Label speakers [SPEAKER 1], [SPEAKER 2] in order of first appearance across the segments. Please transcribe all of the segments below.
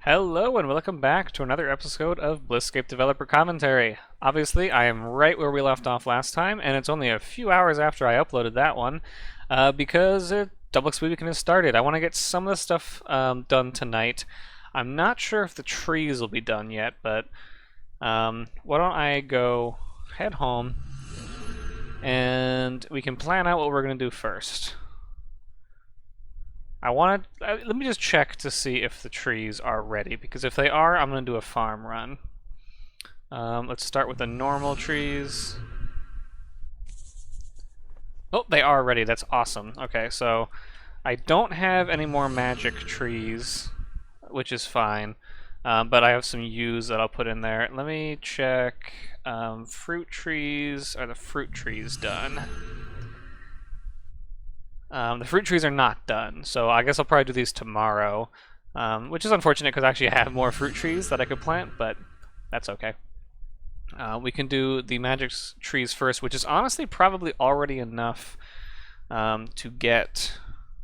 [SPEAKER 1] Hello and welcome back to another episode of BlissScape Developer Commentary. Obviously, I am right where we left off last time, and it's only a few hours after I uploaded that one, because Double XP Weekend has started. I want to get some of the stuff done tonight. I'm not sure if the trees will be done yet, but why don't I go head home, and we can plan out what we're going to do first. Let me just check to see if the trees are ready, because if they are, I'm going to do a farm run. Let's start with the normal trees. Oh, they are ready. That's awesome. Okay, so I don't have any more magic trees, which is fine, but I have some U's that I'll put in there. Let me check fruit trees. Are the fruit trees done? The fruit trees are not done, so I guess I'll probably do these tomorrow, which is unfortunate because I actually have more fruit trees that I could plant, but that's okay. We can do the magic trees first, which is honestly probably already enough to get...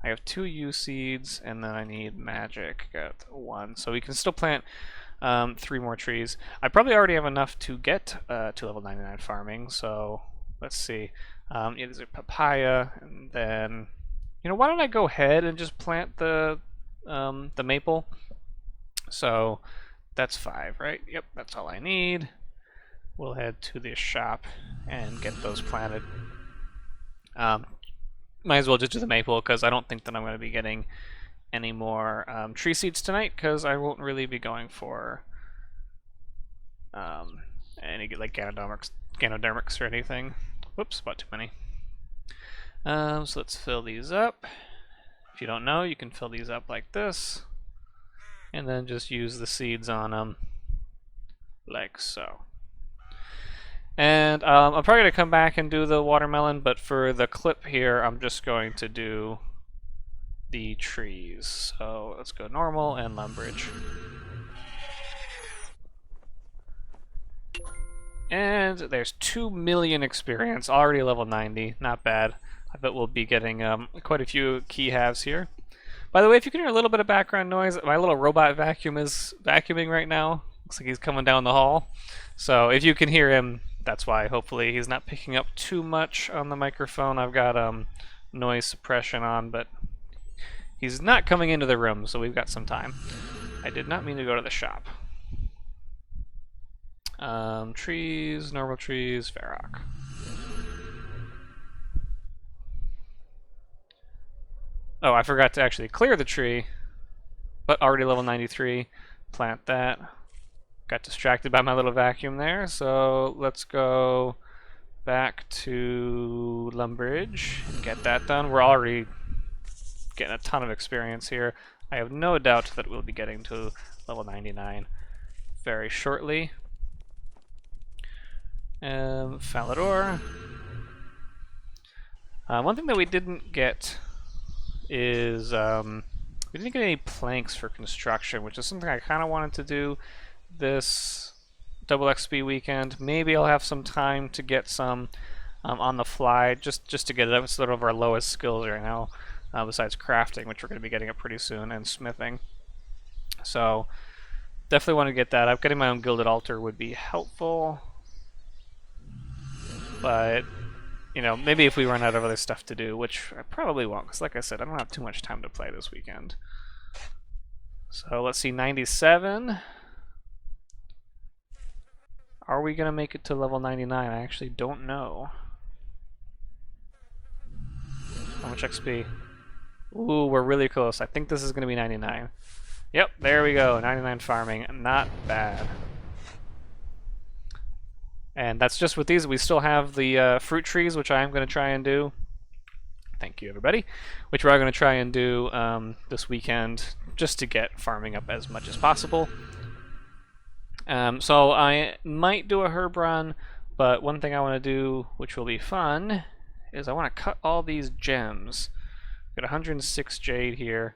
[SPEAKER 1] I have 2 U seeds, and then I need magic. Got 1, so we can still plant 3 more trees. I probably already have enough to get to level 99 farming, so let's see. Yeah, these are papaya, and then... You know, why don't I go ahead and just plant the maple? So that's 5, right? Yep, that's all I need. We'll head to the shop and get those planted. Might as well just do the maple because I don't think that I'm going to be getting any more tree seeds tonight because I won't really be going for any like Ganodermics or anything. Whoops, bought too many. So let's fill these up. If you don't know, you can fill these up like this, and then just use the seeds on them, like so. And I'm probably going to come back and do the watermelon, but for the clip here, I'm just going to do the trees. So let's go normal and Lumbridge. And there's 2 million experience, already level 90, not bad. I bet we'll be getting quite a few key halves here. By the way, if you can hear a little bit of background noise, my little robot vacuum is vacuuming right now. Looks like he's coming down the hall. So if you can hear him, that's why. Hopefully he's not picking up too much on the microphone. I've got noise suppression on, but he's not coming into the room, so we've got some time. I did not mean to go to the shop. Trees, normal trees, Varrock. Oh, I forgot to actually clear the tree, but already level 93. Plant that. Got distracted by my little vacuum there, so let's go back to Lumbridge and get that done. We're already getting a ton of experience here. I have no doubt that we'll be getting to level 99 very shortly. Falador. One thing that we didn't get is we didn't get any planks for construction, which is something I kind of wanted to do this Double XP weekend. Maybe I'll have some time to get some on the fly, just to get it up. It's sort of our lowest skills right now, besides crafting, which we're going to be getting up pretty soon, and smithing. So definitely want to get that up. Getting my own gilded altar would be helpful, but you know, maybe if we run out of other stuff to do, which I probably won't, because like I said, I don't have too much time to play this weekend. So let's see, 97. Are we going to make it to level 99? I actually don't know. How much XP? Ooh, we're really close. I think this is going to be 99. Yep, there we go. 99 farming. Not bad. And that's just with these. We still have the fruit trees, which I am going to try and do. Thank you, everybody. Which we're going to try and do this weekend, just to get farming up as much as possible. So I might do a herb run, but one thing I want to do, which will be fun, is I want to cut all these gems. Got 106 jade here,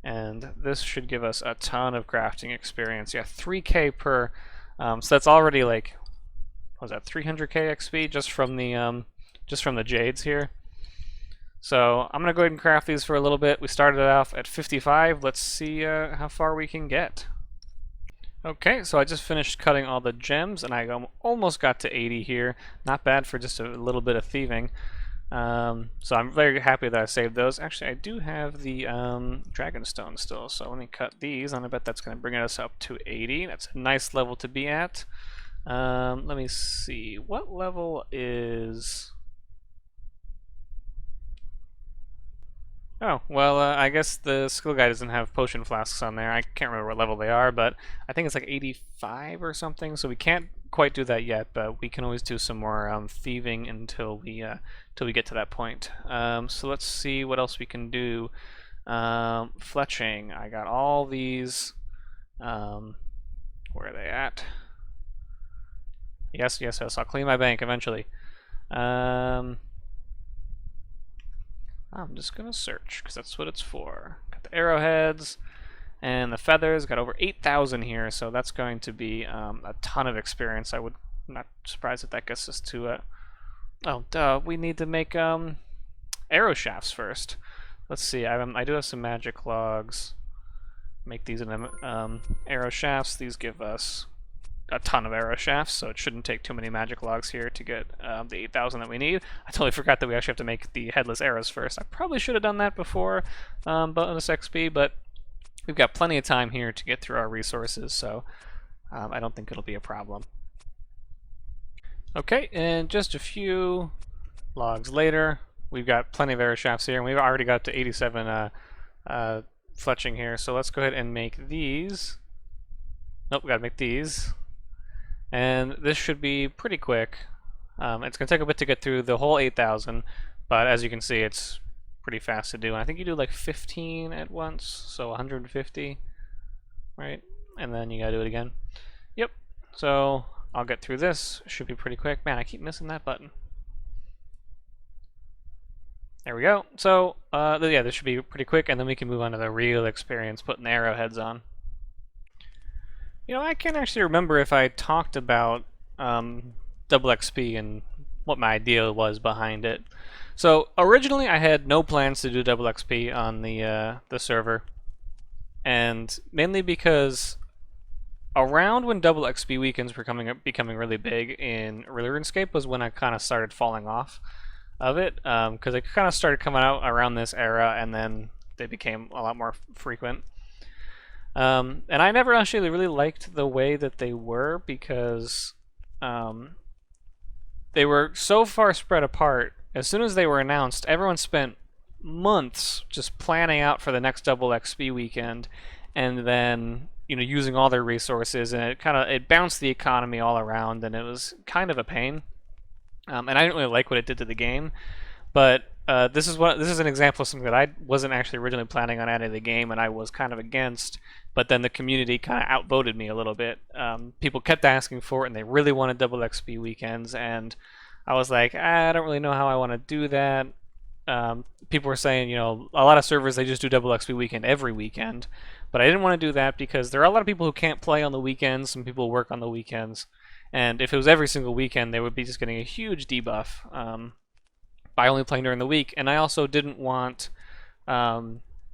[SPEAKER 1] and this should give us a ton of crafting experience. Yeah, 3k per. So that's already like, what was that, 300k XP just from the jades here. So I'm gonna go ahead and craft these for a little bit. We started off at 55. Let's see how far we can get. Okay, so I just finished cutting all the gems, and I almost got to 80 here. Not bad for just a little bit of thieving. So I'm very happy that I saved those. Actually, I do have the Dragonstone still, so let me cut these, and I bet that's going to bring us up to 80. That's a nice level to be at. Let me see. What level is... Oh, well, I guess the skill guide doesn't have potion flasks on there. I can't remember what level they are, but I think it's like 85 or something, so we can't quite do that yet, but we can always do some more thieving until we get to that point. So let's see what else we can do. Fletching. I got all these. Where are they at? Yes, yes, yes. I'll clean my bank eventually. I'm just gonna search because that's what it's for. Got the arrowheads and the feathers. Got over 8,000 here, so that's going to be a ton of experience. I would not surprised if that gets us to oh, duh! We need to make arrow shafts first. Let's see. I do have some magic logs. Make these into arrow shafts. These give us a ton of arrow shafts, so it shouldn't take too many magic logs here to get the 8,000 that we need. I totally forgot that we actually have to make the headless arrows first. I probably should have done that before bonus XP, but we've got plenty of time here to get through our resources, so I don't think it'll be a problem. Okay, and just a few logs later, we've got plenty of arrow shafts here, and we've already got to 87 fletching here, so let's go ahead and make these. Nope, we gotta make these. And this should be pretty quick. It's going to take a bit to get through the whole 8,000, but as you can see, it's pretty fast to do. And I think you do like 15 at once, so 150, right? And then you got to do it again. Yep. So I'll get through this. Should be pretty quick. Man, I keep missing that button. There we go. So yeah, this should be pretty quick, and then we can move on to the real experience, putting the arrowheads on. You know, I can't actually remember if I talked about double XP and what my idea was behind it. So originally, I had no plans to do double XP on the server, and mainly because around when double XP weekends were becoming really big in RuneScape was when I kind of started falling off of it, because they kind of started coming out around this era, and then they became a lot more frequent. And I never actually really liked the way that they were, because they were so far spread apart. As soon as they were announced, everyone spent months just planning out for the next double XP weekend, and then using all their resources, and it bounced the economy all around, and it was kind of a pain. And I didn't really like what it did to the game, but this is an example of something that I wasn't actually originally planning on adding to the game, and I was kind of against. But then the community kind of outvoted me a little bit. People kept asking for it, and they really wanted double XP weekends, and I was like, I don't really know how I want to do that. People were saying, a lot of servers, they just do double XP weekend every weekend, but I didn't want to do that because there are a lot of people who can't play on the weekends. Some people work on the weekends, and if it was every single weekend, they would be just getting a huge debuff by only playing during the week. And I also didn't want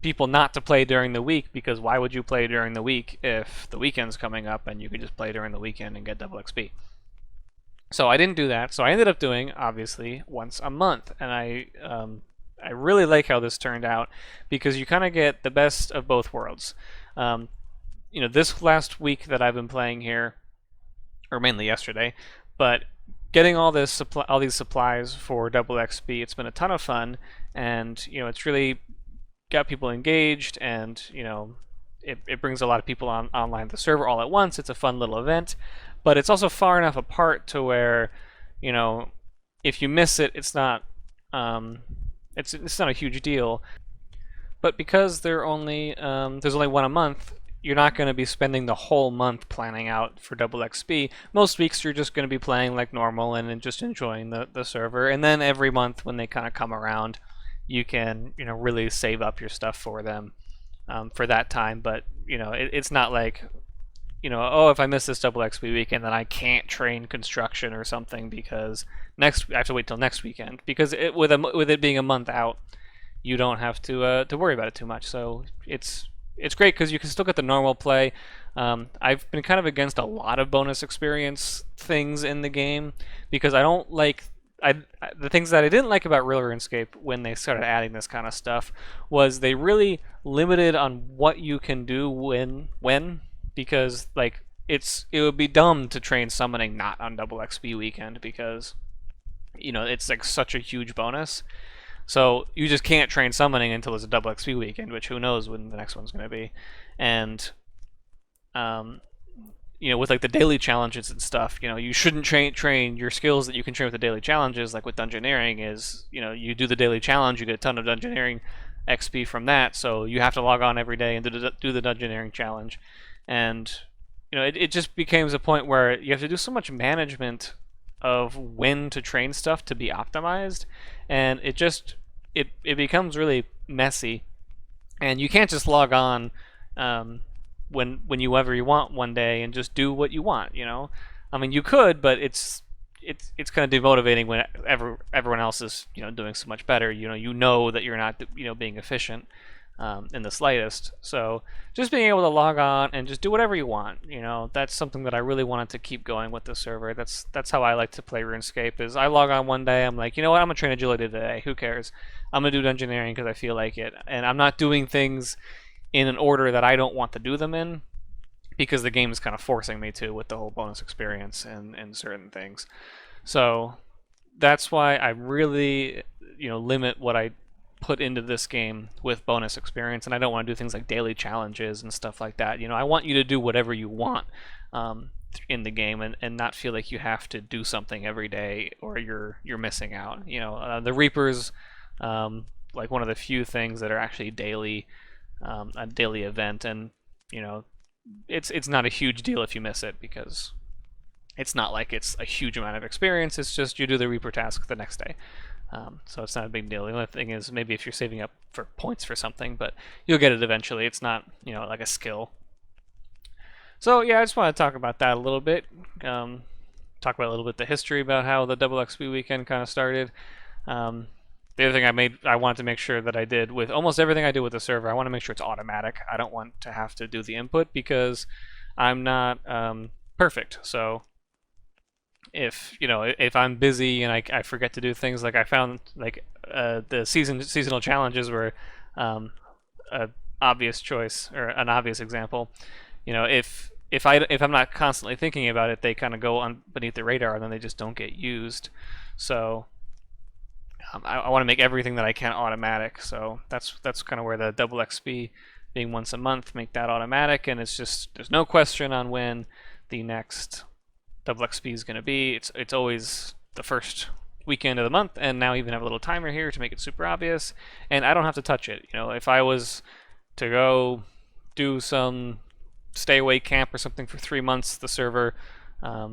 [SPEAKER 1] people not to play during the week, because why would you play during the week if the weekend's coming up and you could just play during the weekend and get double XP? So I didn't do that. So I ended up doing, obviously, once a month, and I really like how this turned out, because you kind of get the best of both worlds. This last week that I've been playing here, or mainly yesterday, but getting all these supplies for double XP, it's been a ton of fun, and it's really got people engaged, and it brings a lot of people online to the server all at once. It's a fun little event, but it's also far enough apart to where if you miss it, it's not it's not a huge deal. But because there's only one a month, you're not going to be spending the whole month planning out for double XP. Most weeks you're just going to be playing like normal and just enjoying the server, and then every month when they kind of come around, you can really save up your stuff for them for that time. But it's not like oh, if I miss this double XP weekend, then I can't train construction or something because I have to wait till next weekend. Because with it being a month out, you don't have to worry about it too much. So it's great because you can still get the normal play. I've been kind of against a lot of bonus experience things in the game because I don't like the things that I didn't like about Real RuneScape when they started adding this kind of stuff was they really limited on what you can do when because like it would be dumb to train summoning not on double XP weekend because it's like such a huge bonus. So you just can't train summoning until it's a double XP weekend, which who knows when the next one's going to be. And with like the daily challenges and stuff, you shouldn't train your skills that you can train with the daily challenges, like with dungeoneering is, you do the daily challenge, you get a ton of dungeoneering XP from that, so you have to log on every day and do the dungeoneering challenge. And, it just becomes a point where you have to do so much management of when to train stuff to be optimized, and it becomes really messy, and you can't just log on whenever you want one day and just do what you want. I mean, you could, but it's kind of demotivating when everyone else is doing so much better. You know that you're not being efficient in the slightest. So just being able to log on and just do whatever you want, that's something that I really wanted to keep going with the server. That's how I like to play RuneScape. Is I log on one day, I'm like, you know what, I'm gonna train agility today. Who cares? I'm gonna do dungeoneering because I feel like it, and I'm not doing things in an order that I don't want to do them in because the game is kind of forcing me to with the whole bonus experience and certain things. So that's why I really limit what I put into this game with bonus experience, and I don't want to do things like daily challenges and stuff like that. I want you to do whatever you want in the game and not feel like you have to do something every day or you're missing out. The Reapers, like one of the few things that are actually daily, a daily event, and it's not a huge deal if you miss it because it's not like it's a huge amount of experience. It's just you do the Reaper task the next day. So it's not a big deal. The only thing is maybe if you're saving up for points for something, but you'll get it eventually. It's not, like a skill. So yeah, I just want to talk about that a little bit. Talk about a little bit the history about how the double XP weekend kind of started. The other thing I wanted to make sure that I did with almost everything I do with the server, I want to make sure it's automatic. I don't want to have to do the input because I'm not perfect. So if I'm busy and I forget to do things, like I found like the seasonal challenges were an obvious choice or an obvious example. If I'm not constantly thinking about it, they kind of go on beneath the radar and then they just don't get used. So I want to make everything that I can automatic. So that's kind of where the double XP being once a month make that automatic, and it's just there's no question on when the next double XP is going to be. It's always the first weekend of the month, and now even have a little timer here to make it super obvious, and I don't have to touch it. If I was to go do some stay away camp or something for 3 months, the server, I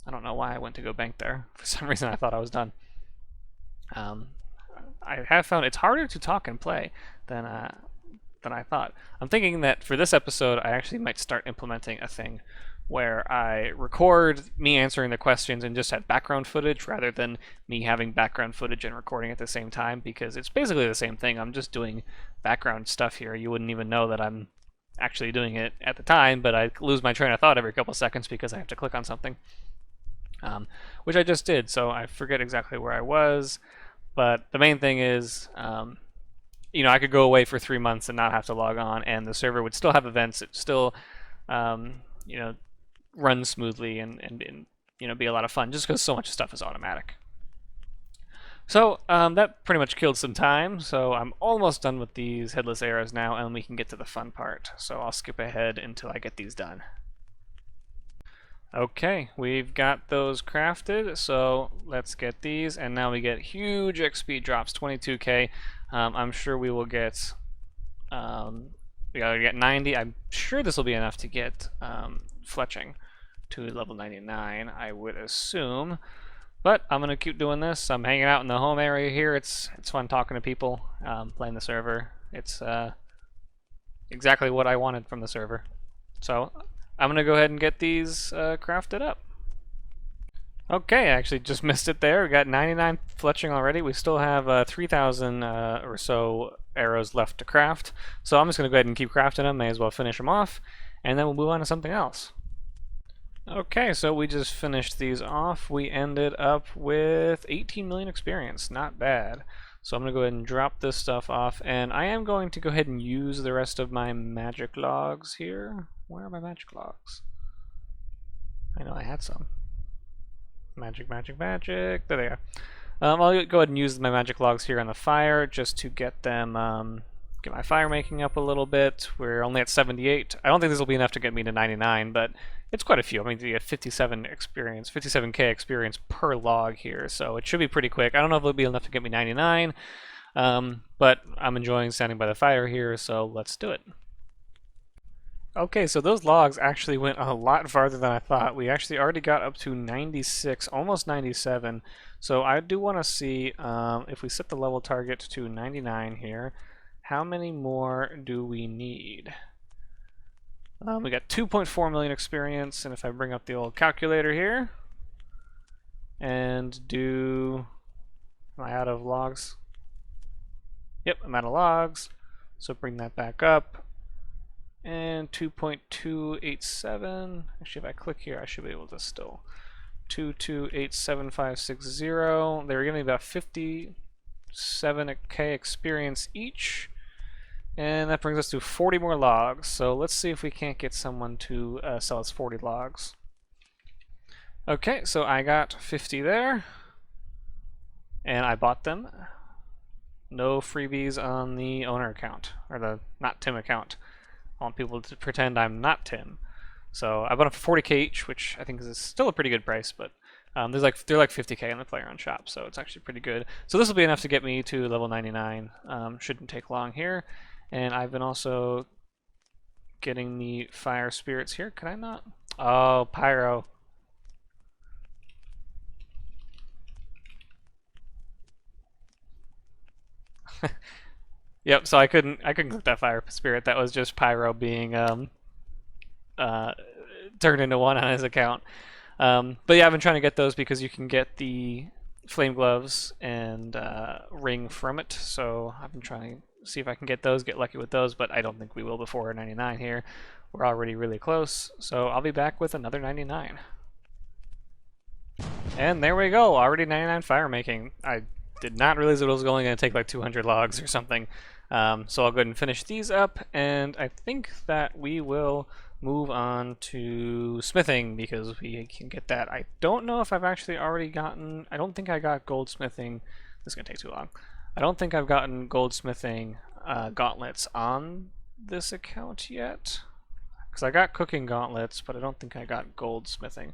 [SPEAKER 1] don't know why I went to go bank there. For some reason I thought I was done. I have found it's harder to talk and play than I thought. I'm thinking that for this episode I actually might start implementing a thing where I record me answering the questions and just have background footage rather than me having background footage and recording at the same time, because it's basically the same thing. I'm just doing background stuff here. You wouldn't even know that I'm actually doing it at the time, but I lose my train of thought every couple seconds because I have to click on something, which I just did, so I forget exactly where I was. But the main thing is, I could go away for 3 months and not have to log on, and the server would still have events. It still, run smoothly and be a lot of fun just because so much stuff is automatic. So that pretty much killed some time, so I'm almost done with these headless arrows now, and we can get to the fun part. So I'll skip ahead until I get these done. Okay, we've got those crafted, so let's get these, and now we get huge XP drops, 22k. I'm sure we will get we gotta get 90. I'm sure this will be enough to get fletching to level 99, I would assume. But I'm gonna keep doing this. I'm hanging out in the home area here. It's fun talking to people, playing the server. It's exactly what I wanted from the server. So I'm gonna go ahead and get these crafted up. Okay, I actually just missed it there. We got 99 fletching already. We still have 3,000 or so arrows left to craft. So I'm just gonna go ahead and keep crafting them. May as well finish them off. and then we'll move on to something else. Okay, so we just finished these off. We ended up with 18 million experience. Not bad. So I'm going to go ahead and drop this stuff off, and I am going to go ahead and use the rest of my magic logs here. Where are my magic logs? I know I had some. Magic, magic, magic. There they are. I'll go ahead and use my magic logs here on the fire just to get them, get my fire making up a little bit. We're only at 78. I don't think this will be enough to get me to 99, but it's quite a few. I mean, you get 57 experience, 57k experience per log here, so it should be pretty quick. I don't know if it'll be enough to get me 99, but I'm enjoying standing by the fire here, so let's do it. Okay, so those logs actually went a lot farther than I thought. We actually already got up to 96, almost 97. So I do want to see if we set the level target to 99 here, how many more do we need? We got 2.4 million experience, and if I bring up the old calculator here and do, am I out of logs? Yep, I'm out of logs. So bring that back up. And 2.287. Actually, if I click here, I should be able to still. 2287560. They were giving me about 57k experience each. And that brings us to 40 more logs. So let's see if we can't get someone to sell us 40 logs. Okay, so I got 50 there. And I bought them. No freebies on the owner account, or the not Tim account. I want people to pretend I'm not Tim. So I bought them for 40k each, which I think is still a pretty good price, but they're like 50k in the player on shop, so it's actually pretty good. So this will be enough to get me to level 99. Shouldn't take long here. And I've been also getting the fire spirits here. Can I not? Oh, pyro. Yep, so I couldn't click that fire spirit. That was just pyro being turned into one on his account. But yeah, I've been trying to get those because you can get the flame gloves and ring from it. So I've been trying to see if I can get those, get lucky with those, but I don't think we will before 99 here. We're already really close, so I'll be back with another 99. And there we go, already 99 fire making. I did not realize it was only going to take like 200 logs or something. So I'll go ahead and finish these up, and I think that we will move on to smithing because we can get that. I don't know if I've actually already gotten, I don't think I got goldsmithing. This is going to take too long. I don't think I've gotten goldsmithing gauntlets on this account yet. Because I got cooking gauntlets, but I don't think I got goldsmithing.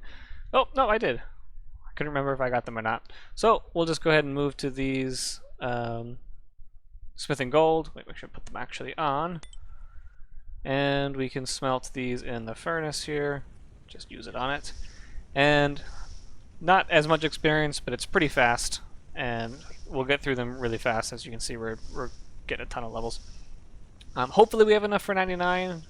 [SPEAKER 1] Oh, no, I did. I couldn't remember if I got them or not. So we'll just go ahead and move to these smithing gold. Wait, make sure I put them actually on. And we can smelt these in the furnace here. Just use it on it. And not as much experience, but it's pretty fast. And we'll get through them really fast. As you can see, we're getting a ton of levels. Hopefully we have enough for 99.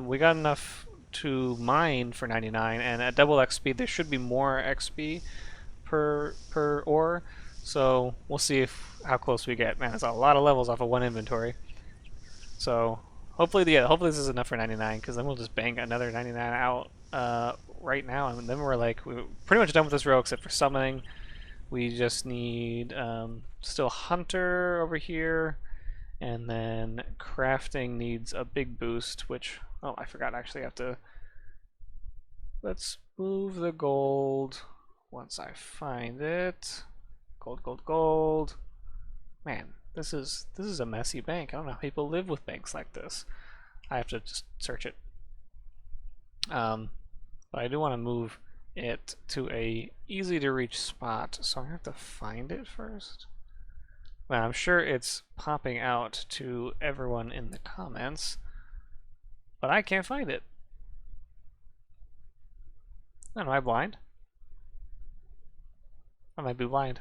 [SPEAKER 1] We got enough to mine for 99, and at double XP there should be more XP per ore. So we'll see how close we get. Man, it's a lot of levels off of one inventory. So hopefully, hopefully this is enough for 99, because then we'll just bang another 99 out right now, and then we're pretty much done with this row except for summoning. We just need still hunter over here, and then crafting needs a big boost, which, oh, I forgot, actually I have to, let's move the gold once I find it. Gold, gold, gold. Man, this is a messy bank. I don't know how people live with banks like this. I have to just search it. But I do want to move it to a easy to reach spot, so I have to find it first. Well, I'm sure it's popping out to everyone in the comments, but I can't find it. Am I blind? I might be blind.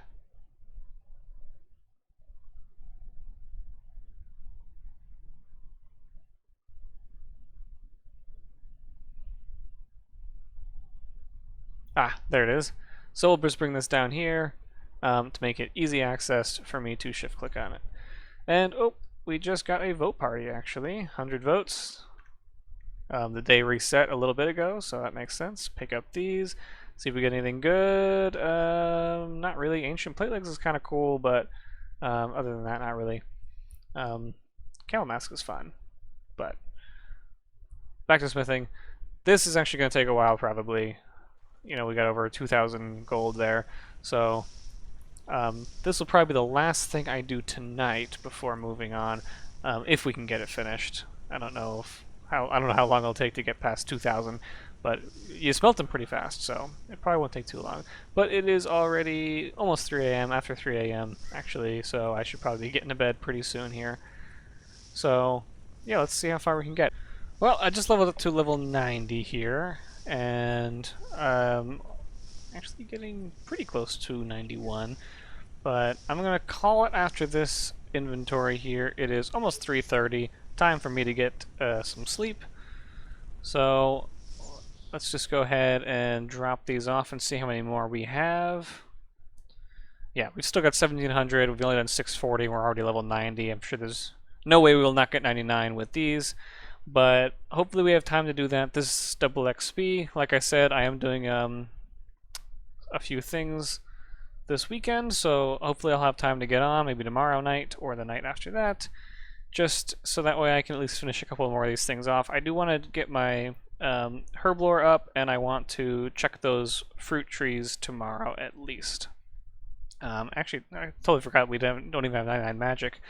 [SPEAKER 1] Ah, there it is. So we'll just bring this down here to make it easy access for me to shift click on it. And oh, we just got a vote party actually. 100 votes. The day reset a little bit ago, so that makes sense. Pick up these, see if we get anything good. Not really. Ancient plate legs is kind of cool, but other than that, not really. Camel mask is fun, but back to smithing. This is actually going to take a while, probably. You know, we got over 2,000 gold there, so this will probably be the last thing I do tonight before moving on, if we can get it finished. I don't know how long it'll take to get past 2,000, but you smelt them pretty fast, so it probably won't take too long. But it is already almost 3 a.m. after 3 a.m. actually, so I should probably be getting to bed pretty soon here. So yeah, let's see how far we can get. Well, I just leveled up to level 90 here, and actually getting pretty close to 91. But I'm going to call it after this inventory here. It is almost 3:30. Time for me to get some sleep. So let's just go ahead and drop these off and see how many more we have. Yeah, we've still got 1,700. We've only done 640. We're already level 90. I'm sure there's no way we will not get 99 with these. But hopefully we have time to do that. This is double XP. Like I said, I am doing a few things this weekend, so hopefully I'll have time to get on, maybe tomorrow night or the night after that, just so that way I can at least finish a couple more of these things off. I do want to get my herblore up, and I want to check those fruit trees tomorrow at least. Actually, I totally forgot we don't even have 99 magic.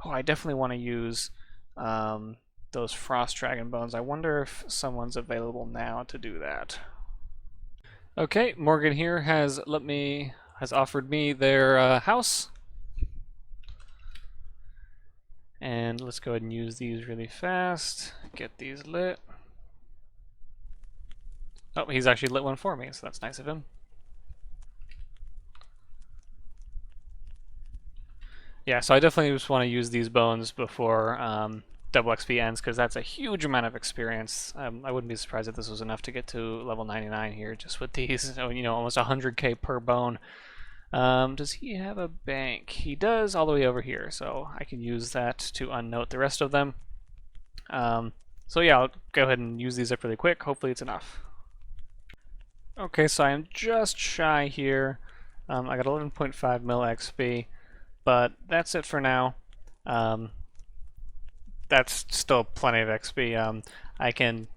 [SPEAKER 1] Oh, I definitely want to use those frost dragon bones. I wonder if someone's available now to do that. Okay, Morgan here has offered me their house, and let's go ahead and use these really fast. Get these lit. Oh, he's actually lit one for me, so that's nice of him. Yeah, so I definitely just want to use these bones before double XP ends, because that's a huge amount of experience. I wouldn't be surprised if this was enough to get to level 99 here just with these. You know, almost 100k per bone. Does he have a bank? He does, all the way over here, so I can use that to unnote the rest of them. So yeah, I'll go ahead and use these up really quick. Hopefully it's enough. Okay, so I am just shy here. I got 11.5 mil XP, but that's it for now. That's still plenty of XP. I can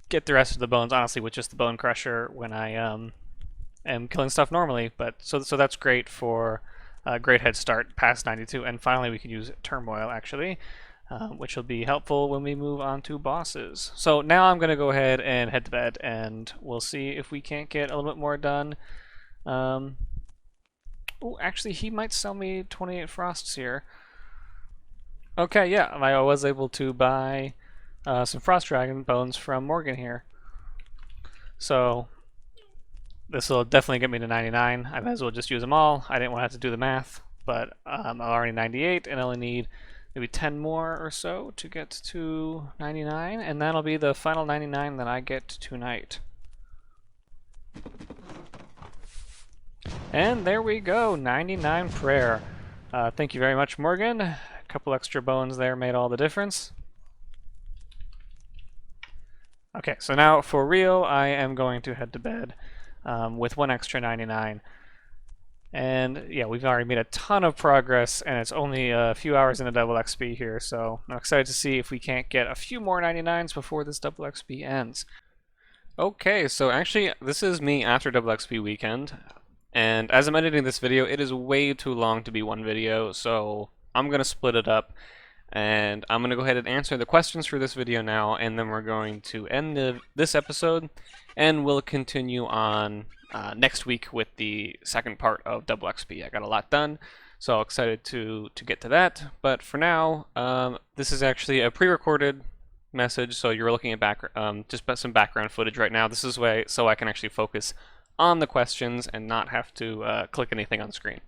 [SPEAKER 1] get the rest of the bones, honestly, with just the bone crusher when I am killing stuff normally. But so that's great for a great head start past 92. And finally, we can use turmoil actually, which will be helpful when we move on to bosses. So now I'm going to go ahead and head to bed, and we'll see if we can't get a little bit more done. Oh, actually, he might sell me 28 frosts here. Okay, yeah, I was able to buy some frost dragon bones from Morgan here. So this will definitely get me to 99. I might as well just use them all. I didn't want to have to do the math, but I'm already 98, and I only need maybe 10 more or so to get to 99, and that'll be the final 99 that I get tonight. And there we go, 99 prayer. Thank you very much, Morgan. A couple extra bones there made all the difference. Okay, so now for real, I am going to head to bed with one extra 99. And yeah, we've already made a ton of progress, and it's only a few hours in the double XP here, so I'm excited to see if we can't get a few more 99s before this double XP ends. Okay, so actually, this is me after double XP weekend. And as I'm editing this video, it is way too long to be one video, so I'm going to split it up. And I'm going to go ahead and answer the questions for this video now, and then we're going to end this episode, and we'll continue on next week with the second part of double XP. I got a lot done, so excited to get to that. But for now, this is actually a pre-recorded message, so you're looking at just some background footage right now. This is so I can actually focus on the questions and not have to click anything on the screen.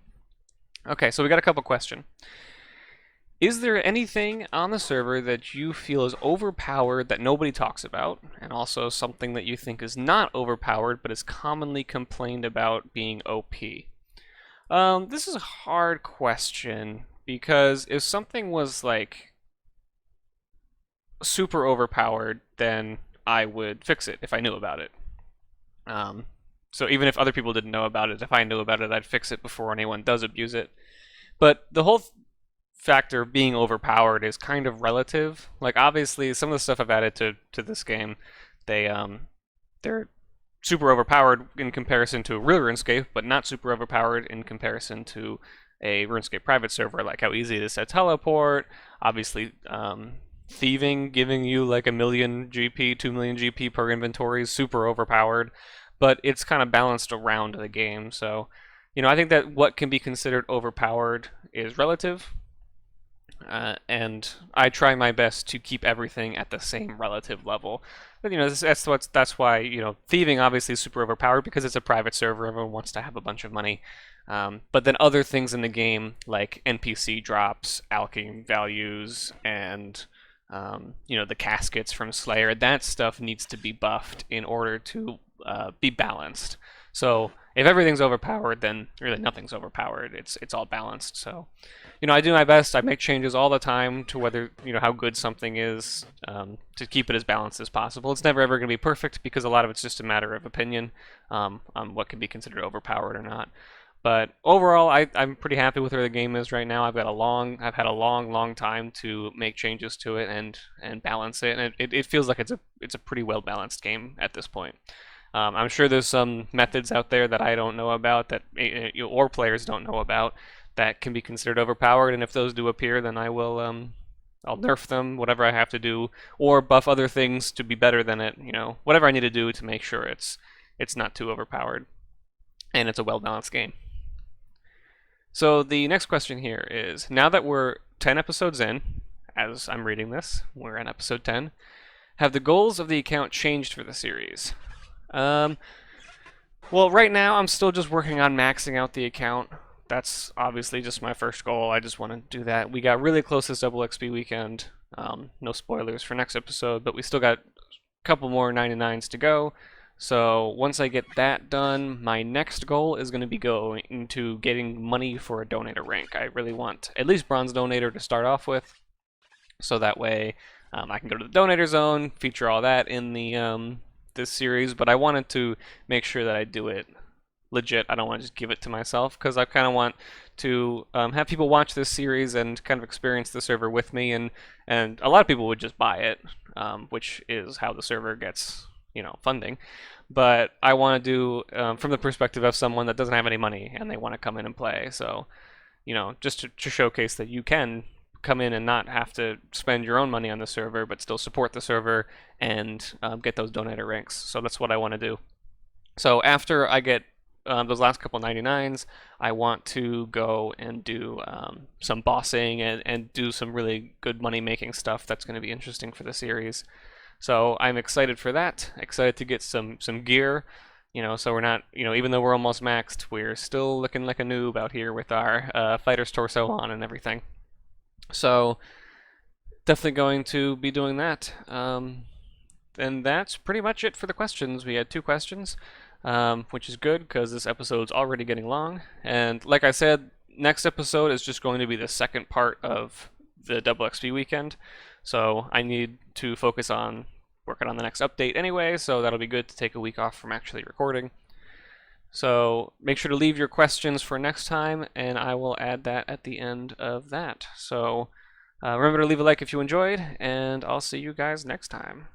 [SPEAKER 1] Okay, so we got a couple questions. Is there anything on the server that you feel is overpowered that nobody talks about, and also something that you think is not overpowered but is commonly complained about being OP? This is a hard question, because if something was like super overpowered, then I would fix it if I knew about it. So even if other people didn't know about it, if I knew about it, I'd fix it before anyone does abuse it. But the whole factor of being overpowered is kind of relative. Like obviously, some of the stuff I've added to this game, they're super overpowered in comparison to a real RuneScape, but not super overpowered in comparison to a RuneScape private server, like how easy it is to teleport. Obviously, thieving, giving you like 1 million GP, 2 million GP per inventory is super overpowered, but it's kind of balanced around the game. So, I think that what can be considered overpowered is relative. And I try my best to keep everything at the same relative level. But that's why thieving obviously is super overpowered because it's a private server. Everyone wants to have a bunch of money. But then other things in the game like NPC drops, alchemy values, and the caskets from Slayer, that stuff needs to be buffed in order to be balanced. So if everything's overpowered, then really nothing's overpowered. It's all balanced. So, I do my best. I make changes all the time to whether how good something is, to keep it as balanced as possible. It's never ever going to be perfect because a lot of it's just a matter of opinion on what can be considered overpowered or not. But overall, I'm pretty happy with where the game is right now. I've had a long time to make changes to it and balance it, and it feels like it's a pretty well balanced game at this point. I'm sure there's some methods out there that I don't know about that or players don't know about that can be considered overpowered, and if those do appear, then I will I'll nerf them, whatever I have to do, or buff other things to be better than it. Whatever I need to do to make sure it's not too overpowered and it's a well balanced game. So the next question here is, now that we're 10 episodes in, as I'm reading this, we're on episode 10, have the goals of the account changed for the series? Well, right now I'm still just working on maxing out the account. That's obviously just my first goal. I just want to do that. We got really close this double XP weekend. No spoilers for next episode, but we still got a couple more 99s to go. So once I get that done, my next goal is going to be going to getting money for a donator rank. I really want at least bronze donator to start off with, so that way I can go to the donator zone, feature all that in the this series. But I wanted to make sure that I do it legit. I don't want to just give it to myself, because I kind of want to have people watch this series and kind of experience the server with me, and a lot of people would just buy it, which is how the server gets funding. But I want to do from the perspective of someone that doesn't have any money and they want to come in and play. So just to showcase that you can come in and not have to spend your own money on the server, but still support the server and get those donator ranks. So that's what I want to do. So after I get those last couple 99s, I want to go and do some bossing and do some really good money making stuff that's going to be interesting for the series. So I'm excited for that, excited to get some gear, so we're not, even though we're almost maxed, we're still looking like a noob out here with our fighter's torso on and everything. So definitely going to be doing that. And that's pretty much it for the questions. We had 2 questions. Which is good because this episode's already getting long. And like I said, next episode is just going to be the second part of the double XP weekend. So I need to focus on working on the next update anyway, so that'll be good to take a week off from actually recording. So make sure to leave your questions for next time, and I will add that at the end of that. So remember to leave a like if you enjoyed, and I'll see you guys next time.